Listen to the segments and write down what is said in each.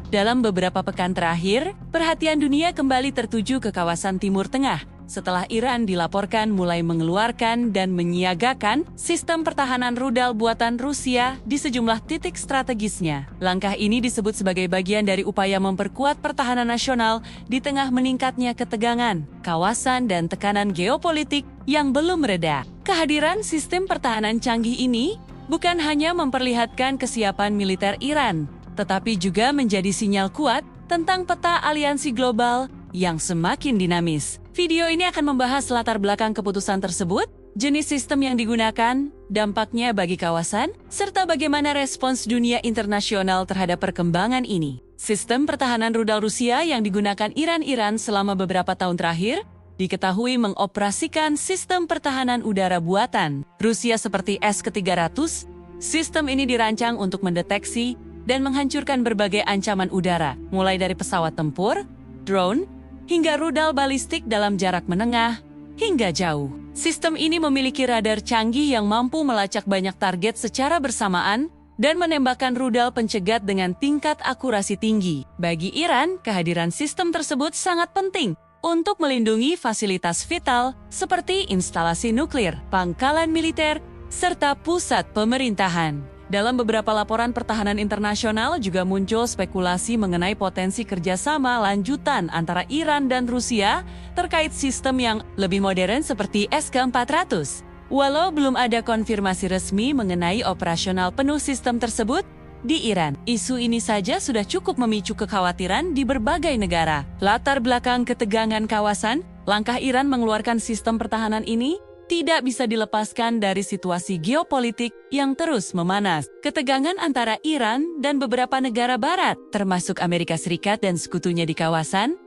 Dalam beberapa pekan terakhir, perhatian dunia kembali tertuju ke kawasan Timur Tengah setelah Iran dilaporkan mulai mengeluarkan dan menyiagakan sistem pertahanan rudal buatan Rusia di sejumlah titik strategisnya. Langkah ini disebut sebagai bagian dari upaya memperkuat pertahanan nasional di tengah meningkatnya ketegangan, kawasan dan tekanan geopolitik yang belum reda. Kehadiran sistem pertahanan canggih ini bukan hanya memperlihatkan kesiapan militer Iran, tetapi juga menjadi sinyal kuat tentang peta aliansi global yang semakin dinamis. Video ini akan membahas latar belakang keputusan tersebut, jenis sistem yang digunakan, dampaknya bagi kawasan, serta bagaimana respons dunia internasional terhadap perkembangan ini. Sistem pertahanan rudal Rusia yang digunakan Iran selama beberapa tahun terakhir diketahui mengoperasikan sistem pertahanan udara buatan Rusia seperti S-300. Sistem ini dirancang untuk mendeteksi dan menghancurkan berbagai ancaman udara, mulai dari pesawat tempur, drone, hingga rudal balistik dalam jarak menengah hingga jauh. Sistem ini memiliki radar canggih yang mampu melacak banyak target secara bersamaan dan menembakkan rudal pencegat dengan tingkat akurasi tinggi. Bagi Iran, kehadiran sistem tersebut sangat penting untuk melindungi fasilitas vital seperti instalasi nuklir, pangkalan militer, serta pusat pemerintahan. Dalam beberapa laporan pertahanan internasional juga muncul spekulasi mengenai potensi kerjasama lanjutan antara Iran dan Rusia terkait sistem yang lebih modern seperti S-400. Walau belum ada konfirmasi resmi mengenai operasional penuh sistem tersebut di Iran, isu ini saja sudah cukup memicu kekhawatiran di berbagai negara. Latar belakang ketegangan kawasan, langkah Iran mengeluarkan sistem pertahanan ini tidak bisa dilepaskan dari situasi geopolitik yang terus memanas. Ketegangan antara Iran dan beberapa negara barat, termasuk Amerika Serikat dan sekutunya di kawasan,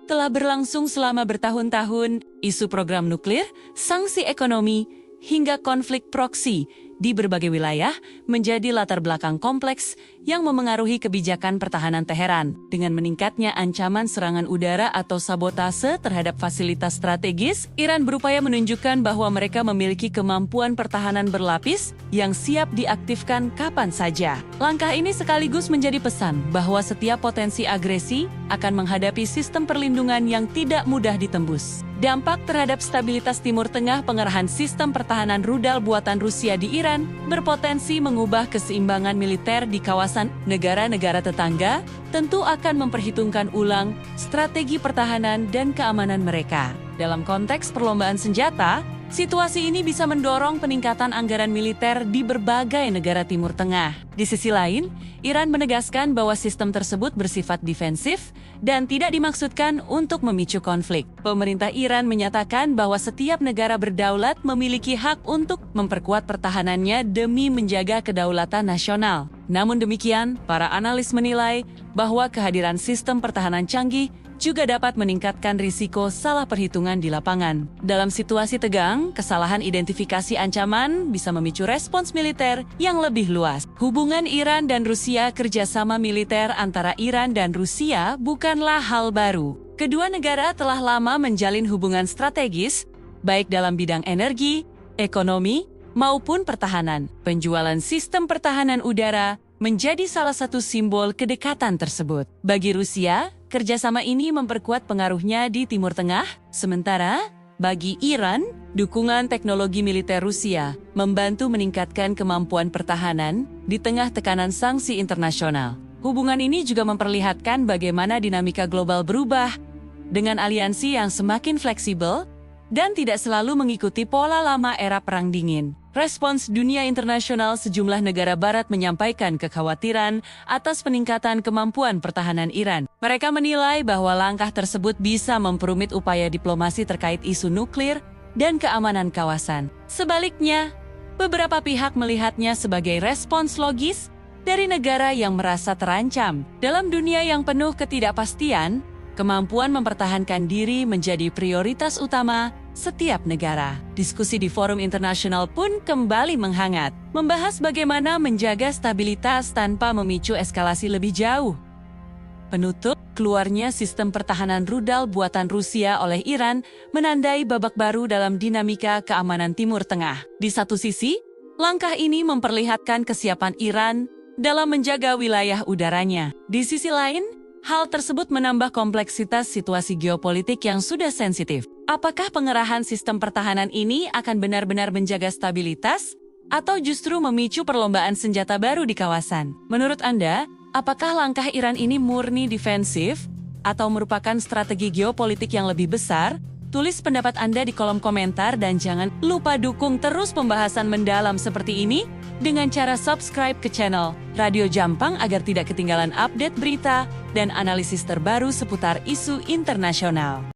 telah berlangsung selama bertahun-tahun. Isu program nuklir, sanksi ekonomi, hingga konflik proksi di berbagai wilayah menjadi latar belakang kompleks yang memengaruhi kebijakan pertahanan Teheran. Dengan meningkatnya ancaman serangan udara atau sabotase terhadap fasilitas strategis, Iran berupaya menunjukkan bahwa mereka memiliki kemampuan pertahanan berlapis yang siap diaktifkan kapan saja. Langkah ini sekaligus menjadi pesan bahwa setiap potensi agresi akan menghadapi sistem perlindungan yang tidak mudah ditembus. Dampak terhadap stabilitas Timur Tengah, pengerahan sistem pertahanan rudal buatan Rusia di Iran berpotensi mengubah keseimbangan militer di kawasan. Negara-negara tetangga tentu akan memperhitungkan ulang strategi pertahanan dan keamanan mereka. Dalam konteks perlombaan senjata, situasi ini bisa mendorong peningkatan anggaran militer di berbagai negara Timur Tengah. Di sisi lain, Iran menegaskan bahwa sistem tersebut bersifat defensif dan tidak dimaksudkan untuk memicu konflik. Pemerintah Iran menyatakan bahwa setiap negara berdaulat memiliki hak untuk memperkuat pertahanannya demi menjaga kedaulatan nasional. Namun demikian, para analis menilai bahwa kehadiran sistem pertahanan canggih juga dapat meningkatkan risiko salah perhitungan di lapangan. Dalam situasi tegang, kesalahan identifikasi ancaman bisa memicu respons militer yang lebih luas. Hubungan Iran dan Rusia, kerjasama militer antara Iran dan Rusia bukanlah hal baru. Kedua negara telah lama menjalin hubungan strategis, baik dalam bidang energi, ekonomi, maupun pertahanan. Penjualan sistem pertahanan udara menjadi salah satu simbol kedekatan tersebut. Bagi Rusia, kerjasama ini memperkuat pengaruhnya di Timur Tengah, sementara bagi Iran, dukungan teknologi militer Rusia membantu meningkatkan kemampuan pertahanan di tengah tekanan sanksi internasional. Hubungan ini juga memperlihatkan bagaimana dinamika global berubah dengan aliansi yang semakin fleksibel dan tidak selalu mengikuti pola lama era Perang Dingin. Respons dunia internasional, sejumlah negara barat menyampaikan kekhawatiran atas peningkatan kemampuan pertahanan Iran. Mereka menilai bahwa langkah tersebut bisa memperumit upaya diplomasi terkait isu nuklir dan keamanan kawasan. Sebaliknya, beberapa pihak melihatnya sebagai respons logis dari negara yang merasa terancam. Dalam dunia yang penuh ketidakpastian, kemampuan mempertahankan diri menjadi prioritas utama setiap negara. Diskusi di forum internasional pun kembali menghangat, membahas bagaimana menjaga stabilitas tanpa memicu eskalasi lebih jauh. Penutup, keluarnya sistem pertahanan rudal buatan Rusia oleh Iran menandai babak baru dalam dinamika keamanan Timur Tengah. Di satu sisi, langkah ini memperlihatkan kesiapan Iran dalam menjaga wilayah udaranya. Di sisi lain, hal tersebut menambah kompleksitas situasi geopolitik yang sudah sensitif. Apakah pengerahan sistem pertahanan ini akan benar-benar menjaga stabilitas atau justru memicu perlombaan senjata baru di kawasan? Menurut Anda, apakah langkah Iran ini murni defensif atau merupakan strategi geopolitik yang lebih besar? Tulis pendapat Anda di kolom komentar dan jangan lupa dukung terus pembahasan mendalam seperti ini dengan cara subscribe ke channel Radio Jampang agar tidak ketinggalan update berita dan analisis terbaru seputar isu internasional.